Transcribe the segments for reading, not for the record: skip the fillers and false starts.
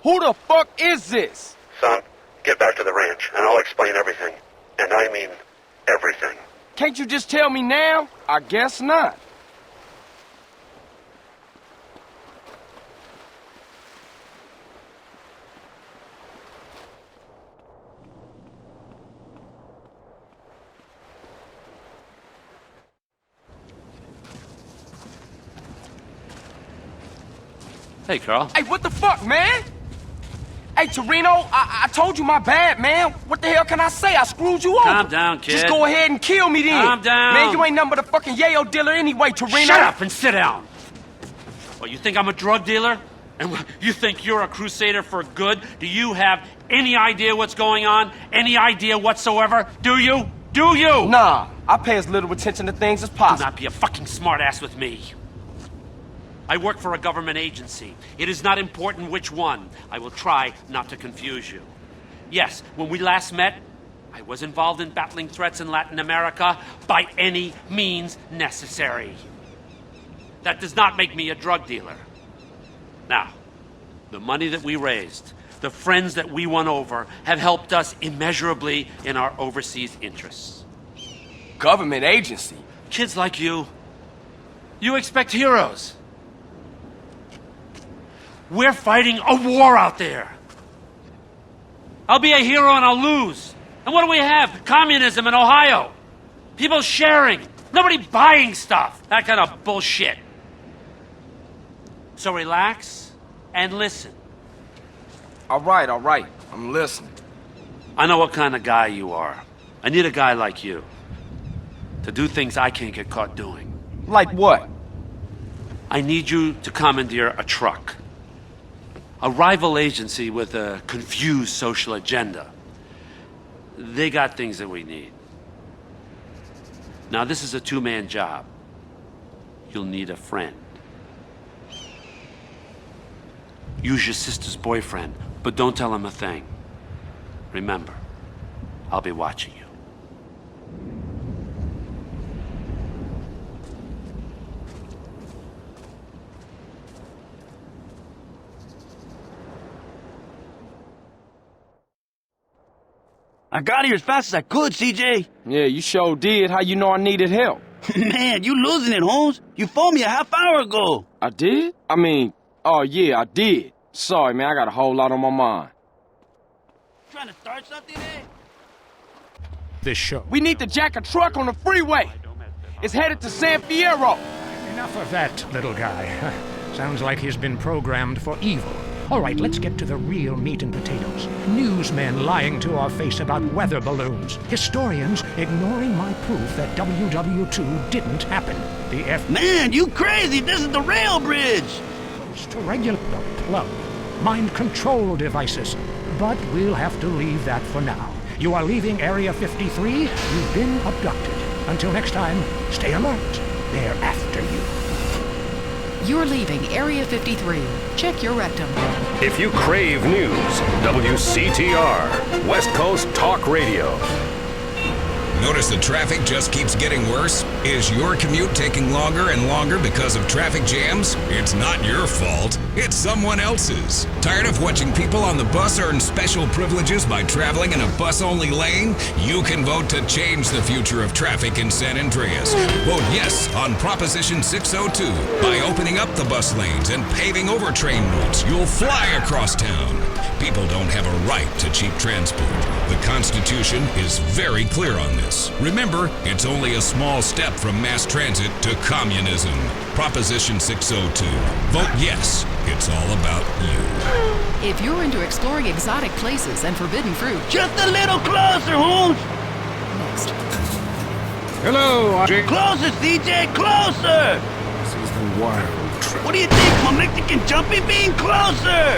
Who the fuck is this? Son, get back to the ranch, and I'll explain everything. And I mean everything. Can't you just tell me now? I guess not. Hey, Carl. Hey, what the fuck, man? Hey, Toreno, I told you my bad, man. What the hell can I say? I screwed you over. Calm down, kid. Just go ahead and kill me then. Calm down. Man, you ain't nothing but a fucking yayo dealer anyway, Toreno. Shut up and sit down. Well, you think I'm a drug dealer? And you think you're a crusader for good? Do you have any idea what's going on? Any idea whatsoever? Do you? Do you? Nah, I pay as little attention to things as Do possible. not be a fucking smartass with me. I work for a government agency. It is not important which one. I will try not to confuse you. Yes, when we last met, I was involved in battling threats in Latin America by any means necessary. That does not make me a drug dealer. Now, the money that we raised, the friends that we won over, have helped us immeasurably in our overseas interests. Government agency? Kids like you expect heroes. We're fighting a war out there. I'll be a hero and I'll lose. And what do we have? Communism in Ohio. People sharing. Nobody buying stuff. That kind of bullshit. So relax and listen. All right. I'm listening. I know what kind of guy you are. I need a guy like you to do things I can't get caught doing. Like what? I need you to commandeer a truck. A rival agency with a confused social agenda. They got things that we need. Now, this is a two-man job. You'll need a friend. Use your sister's boyfriend, but don't tell him a thing. Remember, I'll be watching you. I got here as fast as I could, CJ. Yeah, you sure did. How you know I needed help? Man, you losing it, Holmes. You phoned me a half hour ago. I did? Oh yeah, I did. Sorry, man, I got a whole lot on my mind. Trying to start something, eh? This show. We need to jack a truck on the freeway. It's headed to San Fierro. Enough of that, little guy. Sounds like he's been programmed for evil. All right, let's get to the real meat and potatoes. Newsmen lying to our face about weather balloons. Historians ignoring my proof that WW2 didn't happen. The Man, you crazy! This is the rail bridge! to regular the plug. Mind control devices. But we'll have to leave that for now. You are leaving Area 53. You've been abducted. Until next time, stay alert. They're after you. You're leaving Area 53. Check your rectum. If you crave news, WCTR, West Coast Talk Radio. Notice the traffic just keeps getting worse? Is your commute taking longer and longer because of traffic jams? It's not your fault. It's someone else's. Tired of watching people on the bus earn special privileges by traveling in a bus-only lane? You can vote to change the future of traffic in San Andreas. Vote yes on Proposition 602. By opening up the bus lanes and paving over train routes, you'll fly across town. People don't have a right to cheap transport. The Constitution is very clear on this. Remember, it's only a small step from mass transit to communism. Proposition 602. Vote yes. It's all about you. If you're into exploring exotic places and forbidden fruit, Just a little closer, Holmes! next. Hello, Andre. Closer, CJ, closer! This is the wild trip. What do you think, my Mexican jumpy bean? Closer!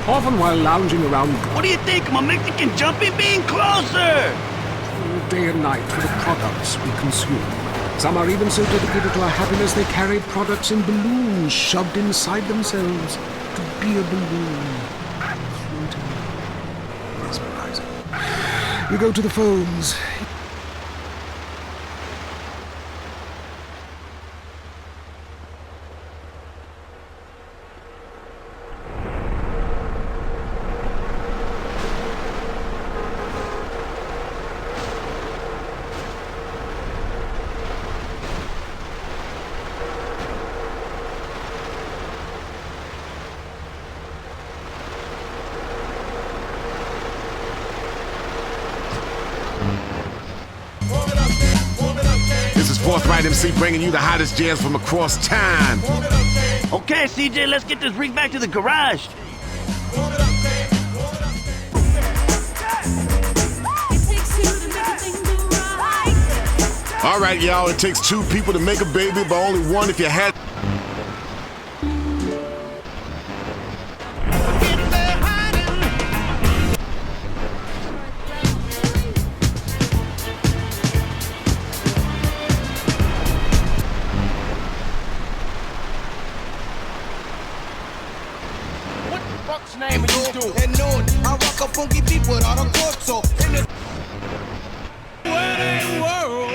Often while lounging around What do you think, my Mexican jumpy bean? Closer! day and night for the products we consume. Some are even so dedicated to our happiness they carry products in balloons shoved inside themselves to be a balloon. Floating. Mesmerizing. We go to the phones. right MC bringing you the hottest jams from across time. Okay, CJ, let's get this rig back to the garage. All right, y'all, it takes 2 people to make a baby, but only 1 if you had... What the fuck's name are you doing? And known, I rock a funky beat without a corso. In the world.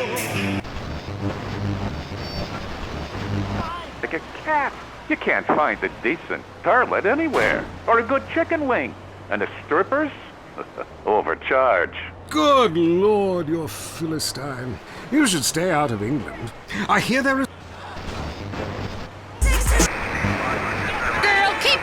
Like a cat. You can't find a decent tartlet anywhere. Or a good chicken wing. And the strippers? Overcharge. Good Lord, you're Philistine. You should stay out of England. I hear there is... Girl, keep...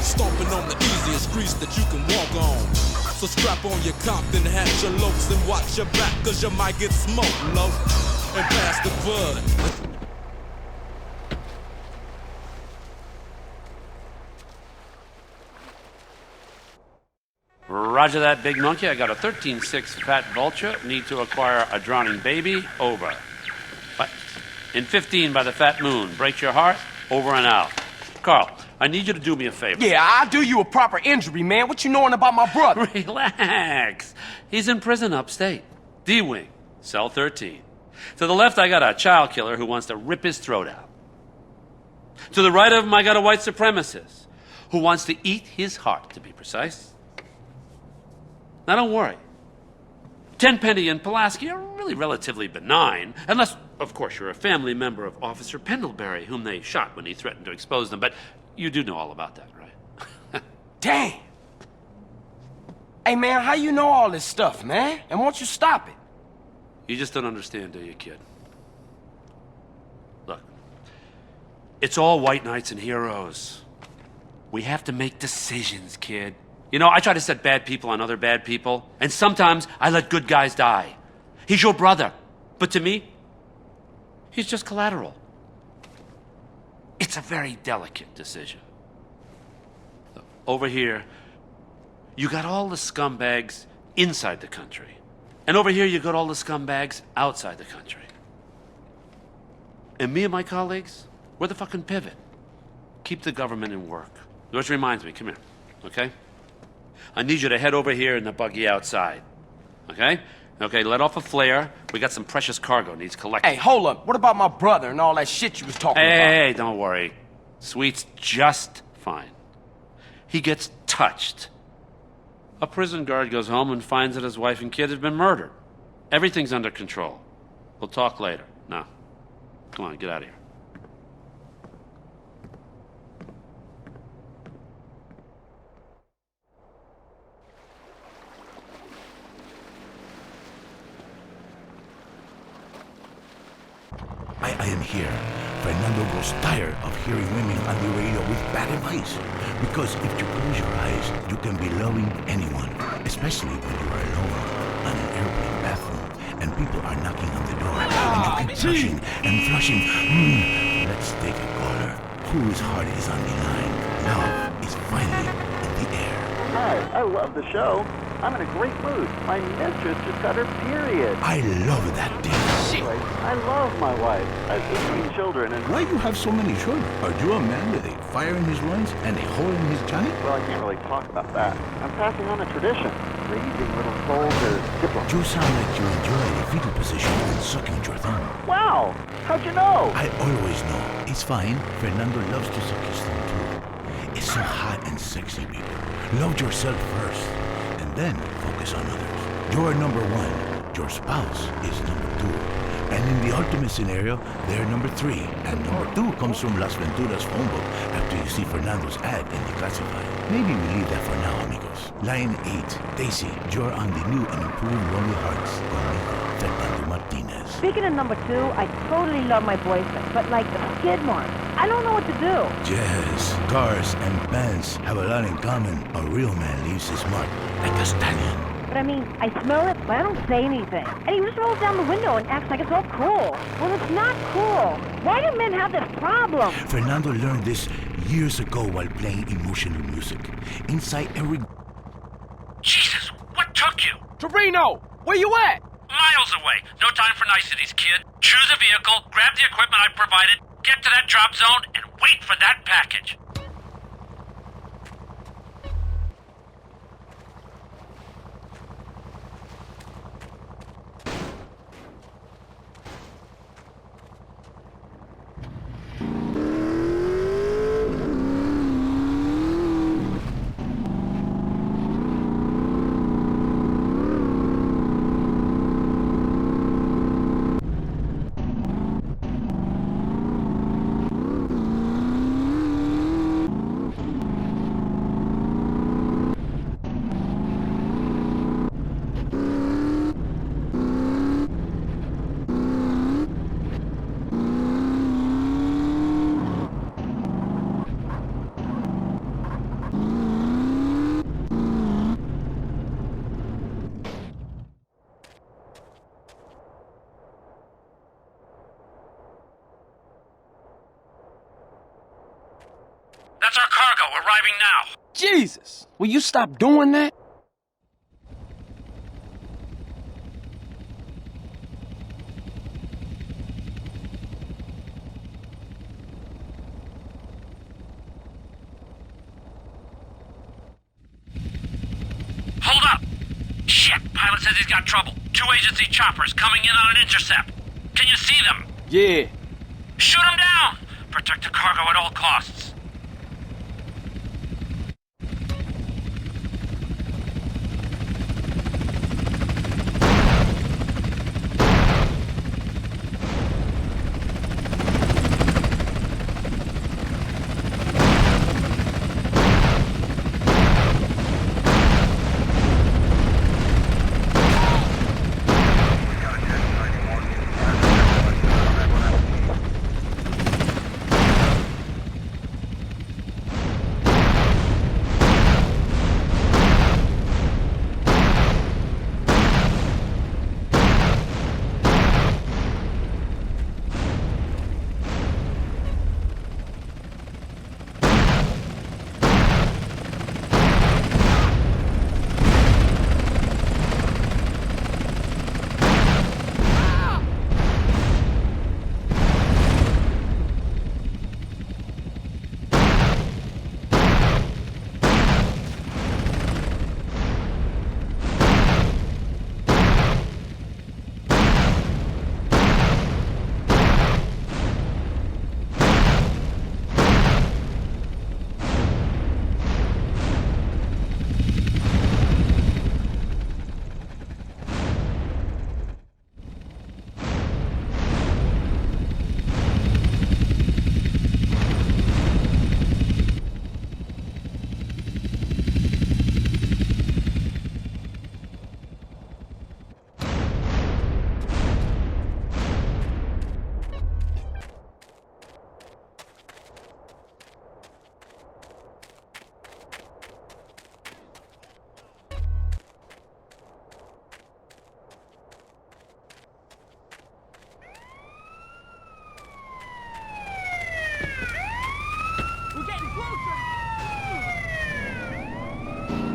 Stomping on the easiest streets that you can walk on. So strap on your Compton hat, your lokes, and watch your back, cause you might get smoked, low. And pass the bud. Roger that, big monkey. I got a 13-6 fat vulture. Need to acquire a drowning baby. Over. What? In 15 by the fat moon. Break your heart. Over and out. Carl, I need you to do me a favor. Yeah, I'll do you a proper injury, man. What you knowing about my brother? Relax. He's in prison upstate. D-Wing, cell 13. To the left, I got a child killer who wants to rip his throat out. To the right of him, I got a white supremacist who wants to eat his heart, to be precise. Now, don't worry. Tenpenny and Pulaski are really relatively benign, unless, of course, you're a family member of Officer Pendlebury, whom they shot when he threatened to expose them. But you do know all about that, right? Damn. Hey, man, how you know all this stuff, man? And won't you stop it? You just don't understand, do you, kid? Look, it's all white knights and heroes. We have to make decisions, kid. You know, I try to set bad people on other bad people, and sometimes I let good guys die. He's your brother, but to me, he's just collateral. It's a very delicate decision. Over here, you got all the scumbags inside the country. And over here, you got all the scumbags outside the country. And me and my colleagues, we're the fucking pivot. Keep the government in work. Which reminds me, come here, okay? I need you to head over here in the buggy outside, okay? Okay, let off a flare. We got some precious cargo needs collecting. Hey, hold up. What about my brother and all that shit you was talking about? Hey, don't worry. Sweet's just fine. He gets touched. A prison guard goes home and finds that his wife and kid have been murdered. Everything's under control. We'll talk later. Now, come on, get out of here. I am here. Fernando grows tired of hearing women on the radio with bad advice. Because if you close your eyes, you can be loving anyone, especially when you are alone on an airplane bathroom and people are knocking on the door and you keep flushing and flushing. Let's take a caller. Whose heart is on the line? Love is finally in the air. Hi, I love the show. I'm in a great mood. My mistress just got her period. I love that thing. I love my wife. I have 18 children and... Why you have so many children? Are you a man with a fire in his loins and a hole in his johnny? Well, I can't really talk about that. I'm passing on a tradition. Raising little souls as diplomats. You sound like you enjoy the fetal position and sucking your thumb. Wow! How'd you know? I always know. It's fine. Fernando loves to suck his thumb too. It's so hot and sexy, people. Love yourself first, and then focus on others. You're number one. Your spouse is number two. And in the ultimate scenario, they're number three. And number two comes from Las Venturas phone book after you see Fernando's ad in the classified. Maybe we leave that for now, amigos. Line 8. Daisy, you're on the new and improved Lonely Hearts con Fernando Martinez. Speaking of number 2, I totally love my boyfriend, but like the skid marks, I don't know what to do. Yes, cars and bands have a lot in common. A real man leaves his mark like a stallion. But I mean, I smell it, but I don't say anything. And he just rolls down the window and acts like it's all cool. Well, it's not cool. Why do men have this problem? Fernando learned this years ago while playing emotional music. Inside every... Jesus, what took you? Toreno, where you at? Miles away. No time for niceties, kid. Choose a vehicle, grab the equipment I provided, get to that drop zone, and wait for that package. That's our cargo, arriving now. Jesus, will you stop doing that? Hold up! Shit, pilot says he's got trouble. 2 agency choppers coming in on an intercept. Can you see them? Yeah. Shoot them down! Protect the cargo at all costs.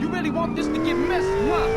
You really want this to get messy, huh?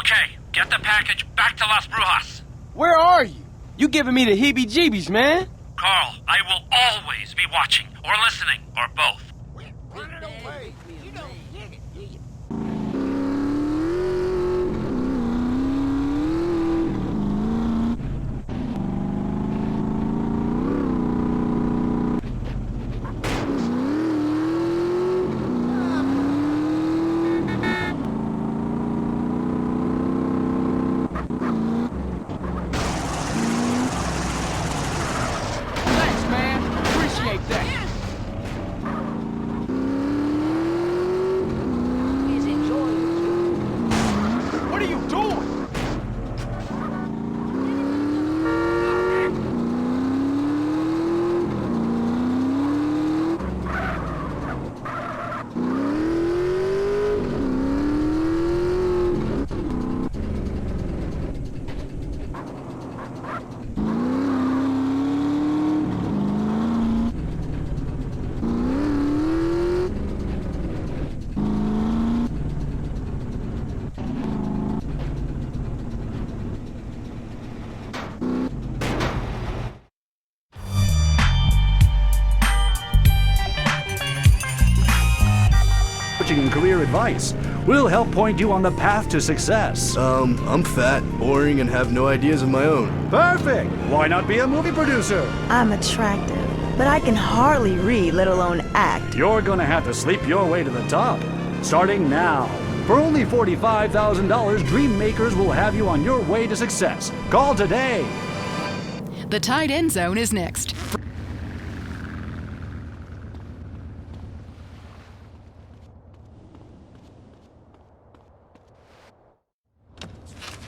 Okay, get the package back to Las Brujas. Where are you? You giving me the heebie-jeebies, man. Carl, I will always be watching, or listening, or both. Thanks, man. Appreciate that. What are you doing? Coaching and career advice. We'll help point you on the path to success. I'm fat, boring, and have no ideas of my own. Perfect! Why not be a movie producer? I'm attractive, but I can hardly read, let alone act. You're gonna have to sleep your way to the top. Starting now. For only $45,000, Dream Makers will have you on your way to success. Call today. The Tight End Zone is next.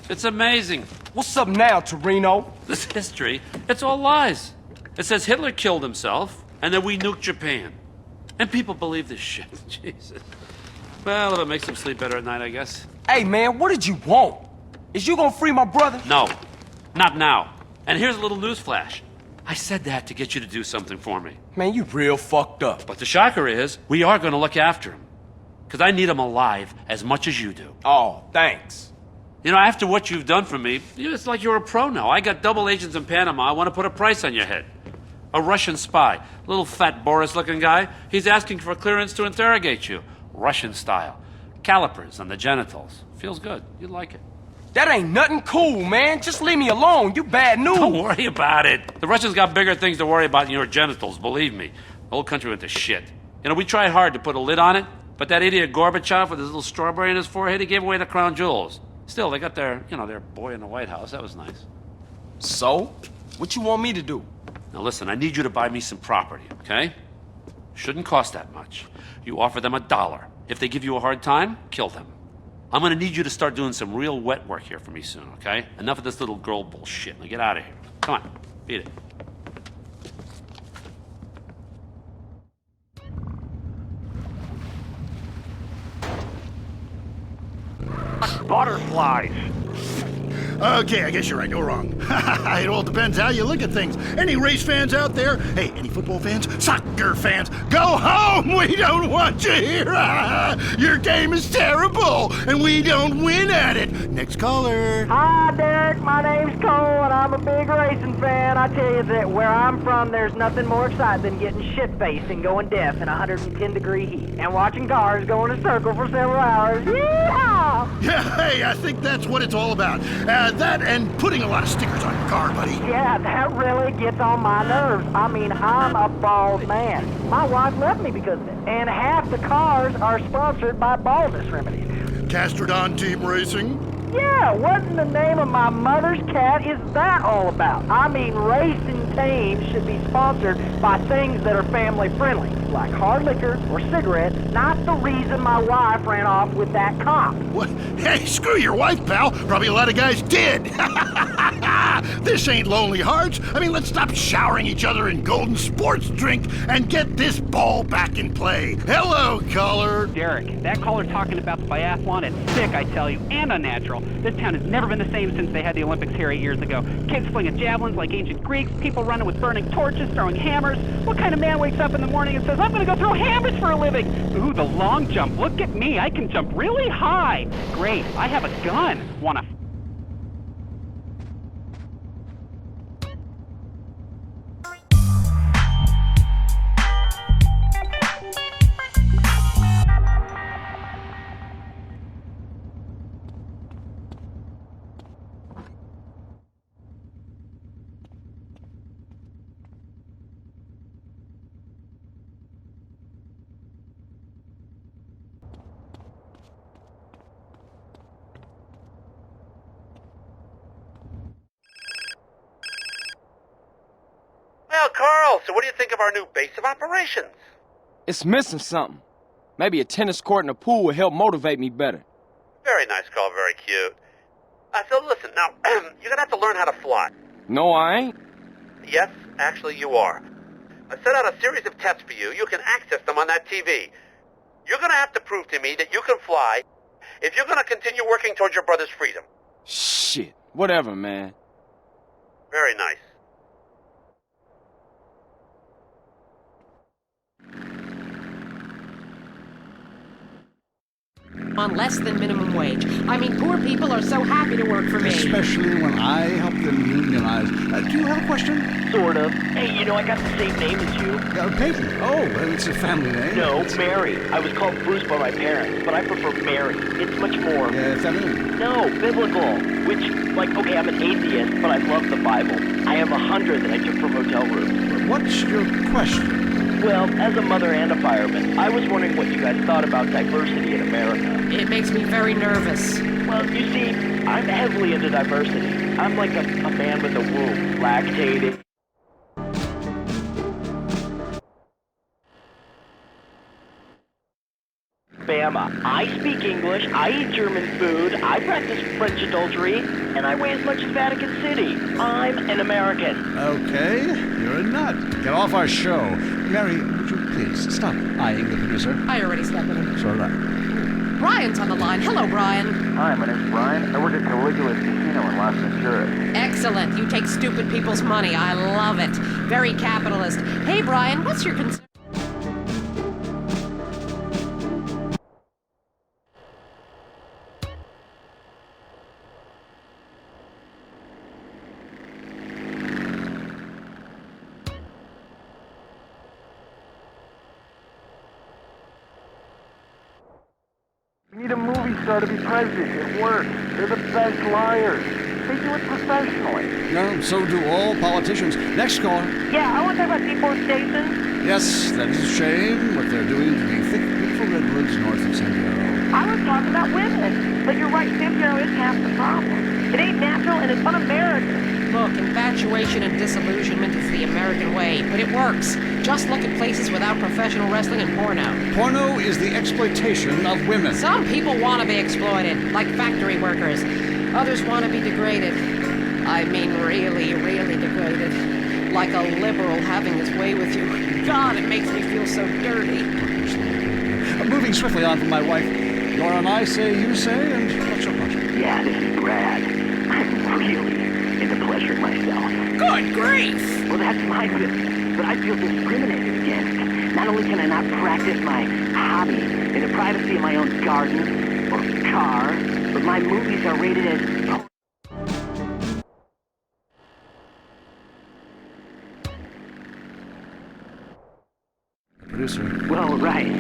It's amazing. What's up now, Toreno? This history, it's all lies. It says Hitler killed himself, and then we nuked Japan. And people believe this shit. Jesus. Well, if it makes them sleep better at night, I guess. Hey, man, what did you want? Is you gonna free my brother? No, not now. And here's a little news flash. I said that to get you to do something for me. Man, you real fucked up. But the shocker is, we are gonna look after him. Because I need him alive as much as you do. Oh, thanks. You know, after what you've done for me, it's like you're a pro now. I got double agents in Panama. I want to put a price on your head. A Russian spy, little fat Boris-looking guy. He's asking for clearance to interrogate you. Russian style. Calipers on the genitals. Feels good. You'd like it. That ain't nothing cool, man. Just leave me alone. You bad news. Don't worry about it. The Russians got bigger things to worry about than your genitals, believe me. The whole country went to shit. You know, we tried hard to put a lid on it, but that idiot Gorbachev with his little strawberry in his forehead, he gave away the crown jewels. Still, they got their boy in the White House. That was nice. So? What you want me to do? Now listen, I need you to buy me some property, okay? Shouldn't cost that much. You offer them $1. If they give you a hard time, kill them. I'm gonna need you to start doing some real wet work here for me soon, okay? Enough of this little girl bullshit. Now get out of here. Come on, beat it. Butterflies. Okay, I guess you're right. You're wrong. It all depends how you look at things. Any race fans out there? Hey, any football fans? Soccer fans? Go home! We don't want you here! Your game is terrible, and we don't win at it. Next caller. Hi, Derek. My name's Cole, and I'm a big racing fan. I tell you that where I'm from, there's nothing more exciting than getting shit-faced and going deaf in 110-degree heat and watching cars go in a circle for several hours. Yeehaw! Yeah, hey, I think that's what it's all about. That and putting a lot of stickers on your car, buddy. Yeah, that really gets on my nerves. I mean, I'm a bald man. My wife left me because of it. And half the cars are sponsored by baldness remedies. Castrodon Team Racing? Yeah, what in the name of my mother's cat is that all about? I mean, racing teams should be sponsored by things that are family friendly, like hard liquor or cigarettes, not the reason my wife ran off with that cop. What? Hey, screw your wife, pal. Probably a lot of guys did. This ain't Lonely Hearts. I mean, let's stop showering each other in golden sports drink and get this ball back in play. Hello, caller. Derek, that caller talking about the biathlon is sick, I tell you, and unnatural. This town has never been the same since they had the Olympics here 8 years ago. Kids flinging javelins like ancient Greeks, people running with burning torches, throwing hammers. What kind of man wakes up in the morning and says, I'm going to go throw hammers for a living? Ooh, the long jump. Look at me. I can jump really high. Great. I have a gun. Wanna... Well, Carl, so what do you think of our new base of operations? It's missing something. Maybe a tennis court and a pool would help motivate me better. Very nice, Carl, very cute. So listen, now, you're gonna have to learn how to fly. No, I ain't. Yes, actually you are. I set out a series of tests for you. You can access them on that TV. You're gonna have to prove to me that you can fly if you're gonna continue working towards your brother's freedom. Shit. Whatever, man. Very nice. On less than minimum wage. I mean, poor people are so happy to work for me. Especially when I help them unionize. Do you have a question? Sort of. Hey, you know, I got the same name as you. Peyton. Oh, well, it's a family name. No, Mary. I was called Bruce by my parents, but I prefer Mary. It's much more... feminine? No, biblical. Which, like, okay, I'm an atheist, but I love the Bible. I have 100 that I took from hotel rooms. What's your question? Well, as a mother and a fireman, I was wondering what you guys thought about diversity in America. It makes me very nervous. Well, you see, I'm heavily into diversity. I'm like a man with a womb, lactating. Bama. I speak English, I eat German food, I practice French adultery, and I weigh as much as Vatican City. I'm an American. Okay, you're a nut. Get off our show. Mary, would you please stop eyeing the producer? I already stepped in him. So did I. Brian's on the line. Hello, Brian. Hi, my name's Brian. I work at Caligula's Casino in Las Venturas. Excellent. You take stupid people's money. I love it. Very capitalist. Hey, Brian, what's your concern? You need a movie star to be president. It works. They're the best liars. They do it professionally. No, so do all politicians. Next caller. Yeah, I want to talk about deforestation. Yes, that is a shame what they're doing to the thick, beautiful redwoods north of San Diego. I was talking about women. But you're right, San Diego is half the problem. It ain't natural and it's un-American. Look, infatuation and disillusionment is the American way, but it works. Just look at places without professional wrestling and porno. Porno is the exploitation of women. Some people want to be exploited, like factory workers. Others want to be degraded. I mean really, really degraded. Like a liberal having his way with you. God, it makes me feel so dirty. Moving swiftly on from my wife. You're on I say, you say, and what's your pleasure? Yeah, this is Brad. I'm really into pleasuring myself. Good grief! Well, that's my business, but I feel discriminated against. Not only can I not practice my hobby in the privacy of my own garden or car, but my movies are rated as... Producer. Well, right.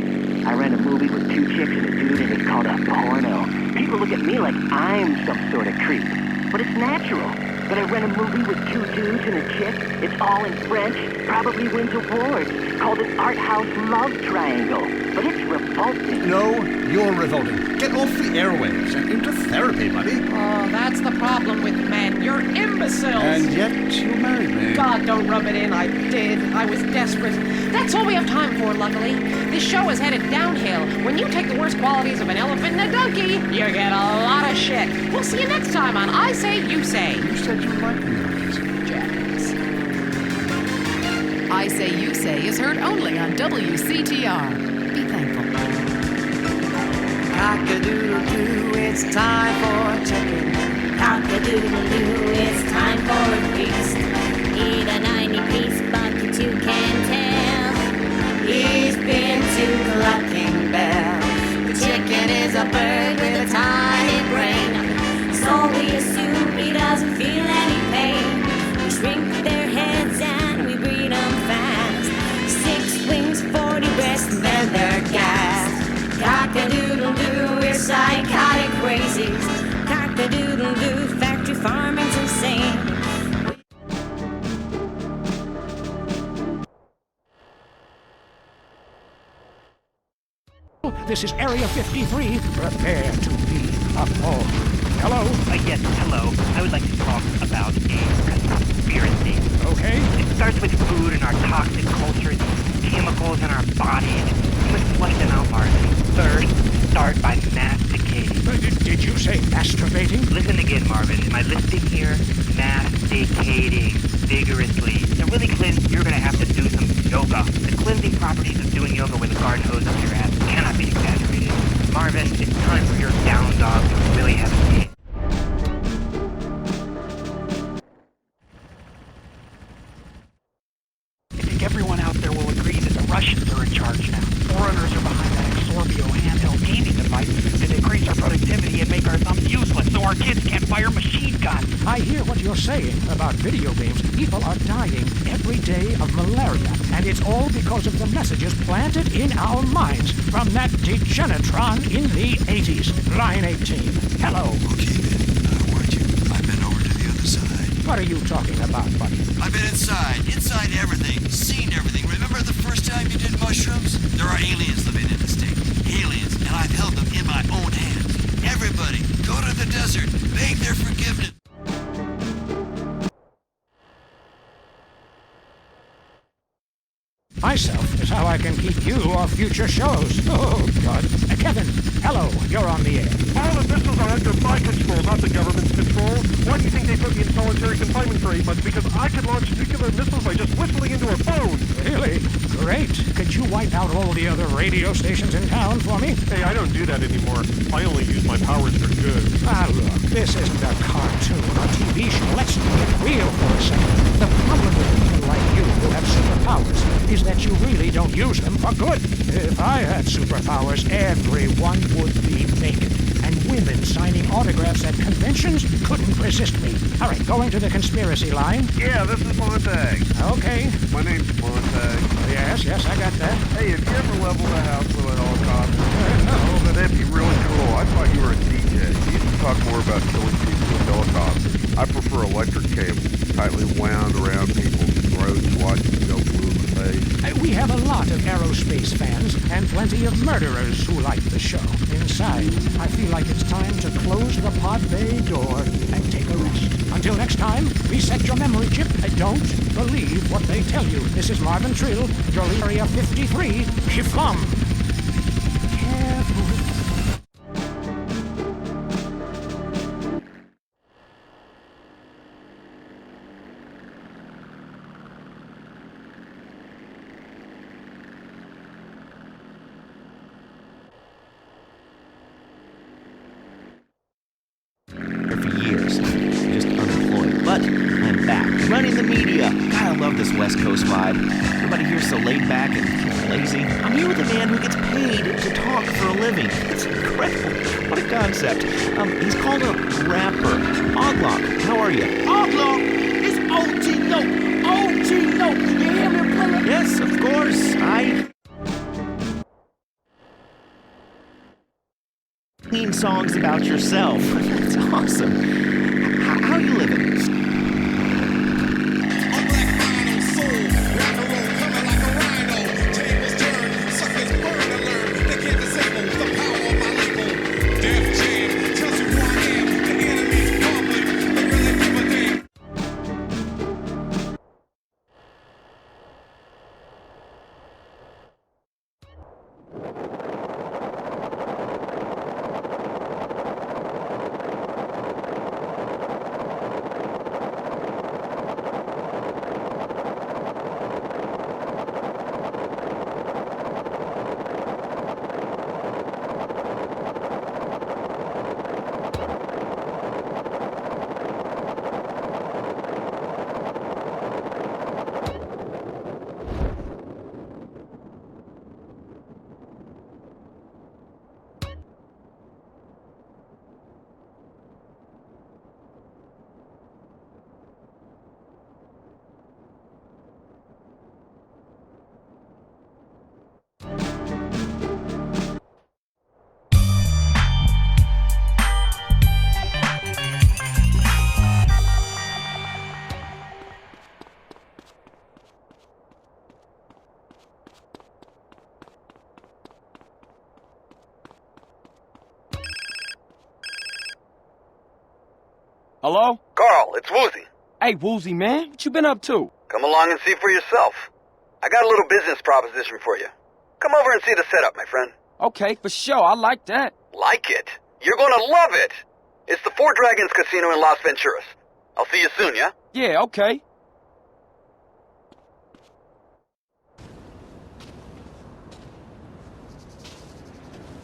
I ran a movie with 2 chicks and a dude, and it's called a porno. People look at me like I'm some sort of creep, but it's natural. But I ran a movie with 2 dudes and a chick. It's all in French, probably wins awards, called an art house love triangle. But it's revolting. No, you're revolting. Get off the airwaves and into therapy, buddy. Oh, that's the problem with men. You're imbeciles. And yet you married me. God, don't rub it in. I did. I was desperate. That's all we have time for, luckily. This show is headed downhill. When you take the worst qualities of an elephant and a donkey, you get a lot of shit. We'll see you next time on I Say, You Say. You said you liked monkeys. Jackass. I Say You Say is heard only on WCTR. Be thankful. Cock-a-doodle-doo, it's time for chicken. Cock-a-doodle-doo, it's time for a feast. Eat a 90-piece bucket, you can tell. He's been to Clucking Bell. The chicken is a bird with a tiny brain. So we assume he doesn't feel any pain. We shrink their heads and we breed them fast. 6 wings, 40 breasts, and then they're gassed. Cock-a-doodle-doo, we're psychotic crazies. Cock-a-doodle-doo, factory farming's insane. This is Area 53. Prepare to be appalled. Hello? Yes, hello. I would like to talk about a conspiracy. Okay. It starts with food and our toxic culture, chemicals in our bodies. Let's flush them out, Marvin. First, start by masticating. Did you say masturbating? Listen again, Marvin. Am I listening here? Masticating vigorously. To really cleanse, you're going to have to do some yoga. The cleansing properties of doing yoga with a garden hose up your ass cannot be exaggerated. Marvin, it's time for your down dog to really have a day. I think everyone out there will agree that the Russians are in charge now. Foreigners are behind that Exorbio handheld gaming device that increase our productivity and make our thumbs useless so our kids can't fire machine guns. I hear what you're saying about video games. People are dying every day of malaria, and it's all because of the messages planted in our minds from that degenitron in the 80s. Line 18. Hello. Okay, then. I warned you. I've been over to the other side. What are you talking about, buddy? I've been inside everything, seen everything. Remember the first time you did mushrooms? There are aliens living in the state. Aliens, and I've held them in my own hands. Everybody, go to the desert, beg their forgiveness. Myself is how I can keep you off future shows. Oh, God. Kevin, hello. You're on the air. All the missiles are under my control, not the government's control. Why do you think they put me in solitary confinement for 8 months? Because I could launch nuclear missiles by just whistling into a phone. Really? Great. Could you wipe out all the other radio stations in town for me? Hey, I don't do that anymore. I only use my powers for good. Ah, look. This isn't a cartoon or TV show. Let's get real for a second. The problem with people like you who have superpowers is that you really don't use them for good. If I had superpowers, everyone would be naked. And women signing autographs at conventions couldn't resist me. All right, going to the conspiracy line. Yeah, this is Montag. Okay. My name's Montag. Yes, I got that. Hey, have you ever leveled a house with a helicopter? No, but that'd be really cool. I thought you were a DJ. You used to talk more about killing people with helicopters. I prefer electric cables, tightly wound around people's throats, watching them go blue in the face. We have a lot of aerospace fans and plenty of murderers who like the show. Inside, I feel like it's time to close the pod bay door and take a rest. Until next time, reset your memory chip and don't believe what they tell you. This is Marvin Trill, your Area 53, Shiflum. Careful. For years, just unemployed, but I'm back, running the media. God, I love this West Coast vibe. Everybody here's so laid back and lazy. I'm here with a man who gets paid to talk for a living. It's incredible. What a concept. He's called a rapper. Oglok, how are you? Oglok, it's OG Note. OG Note. You hear me, brother? Yes, of course. Singing songs about yourself. That's awesome. How you living? Rock and roll coming like a rhino. Tables turn, suckers burn and learn. They can't Hello? Carl, it's Woozy. Hey, Woozy, man. What you been up to? Come along and see for yourself. I got a little business proposition for you. Come over and see the setup, my friend. Okay, for sure. I like that. Like it? You're gonna love it. It's the Four Dragons Casino in Las Venturas. I'll see you soon, yeah? Yeah, okay.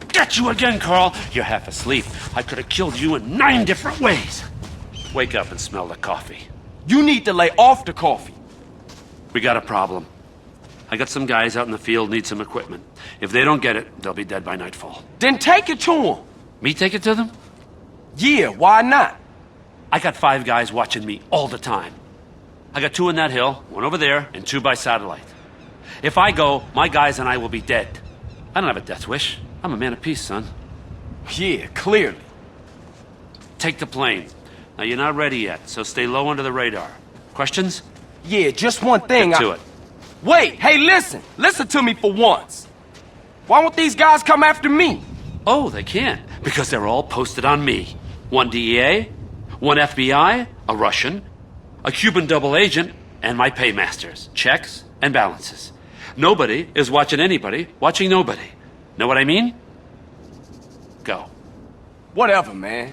Get you again, Carl. You're half asleep. I could have killed you in 9 different ways. Wake up and smell the coffee. You need to lay off the coffee. We got a problem. I got some guys out in the field need some equipment. If they don't get it, they'll be dead by nightfall. Then take it to them. Me take it to them? Yeah, why not? I got 5 guys watching me all the time. I got 2 in that hill, 1 over there, and 2 by satellite. If I go, my guys and I will be dead. I don't have a death wish. I'm a man of peace, son. Yeah, clearly. Take the plane. Now, you're not ready yet, so stay low under the radar. Questions? Yeah, just one thing. Get to it. Wait, hey, listen. Listen to me for once. Why won't these guys come after me? Oh, they can't, because they're all posted on me. 1 DEA, 1 FBI, a Russian, a Cuban double agent, and my paymasters, checks and balances. Nobody is watching anybody, watching nobody. Know what I mean? Go. Whatever, man.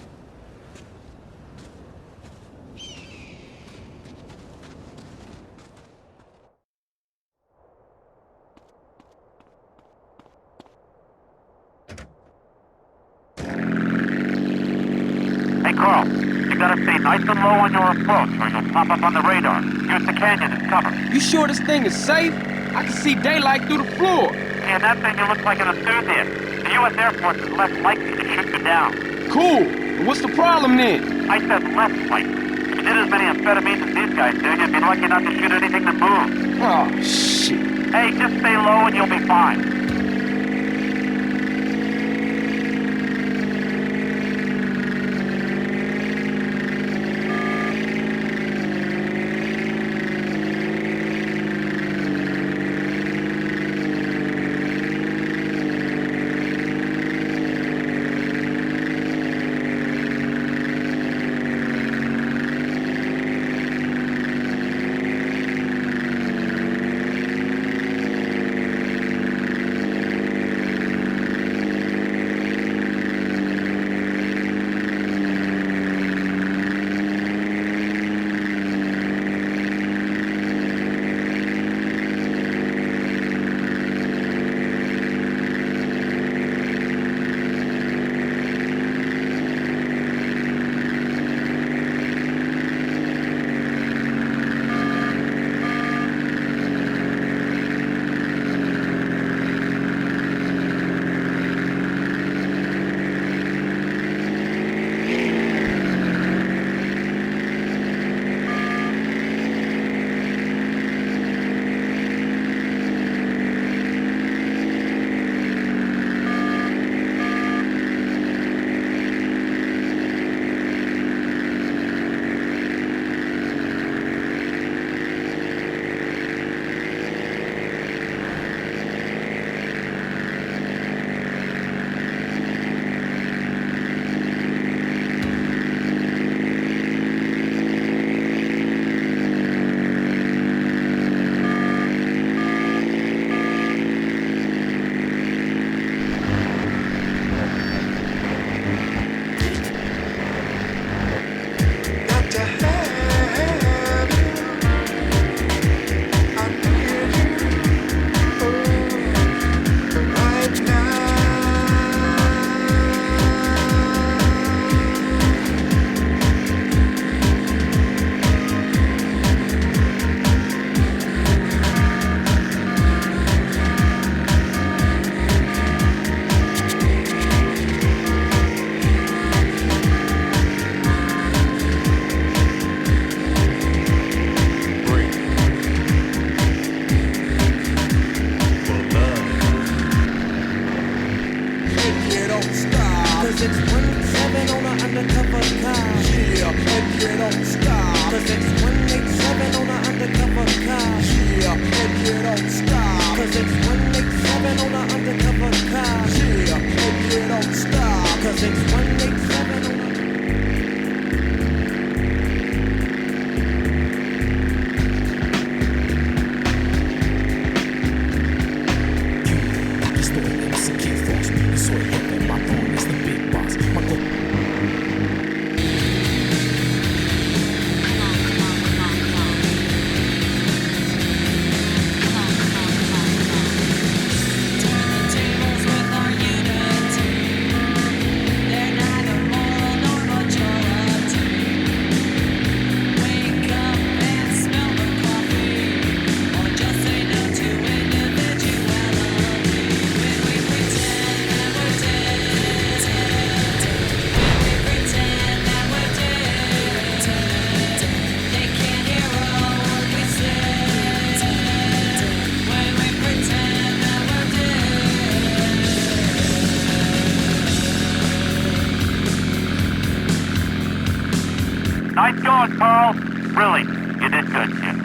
Hey, Carl, you gotta stay nice and low on your approach or you'll pop up on the radar. Use the canyon as cover. You sure this thing is safe? I can see daylight through the floor. Yeah, that thing you look like an enthusiast. The U.S. Air Force is less likely to shoot you down. Cool. And what's the problem then? I said less likely. If you did as many amphetamines as these guys did, you'd be lucky not to shoot anything that moves. Oh, shit. Hey, just stay low and you'll be fine. Nice going, Pearl. Really, you did good, kid.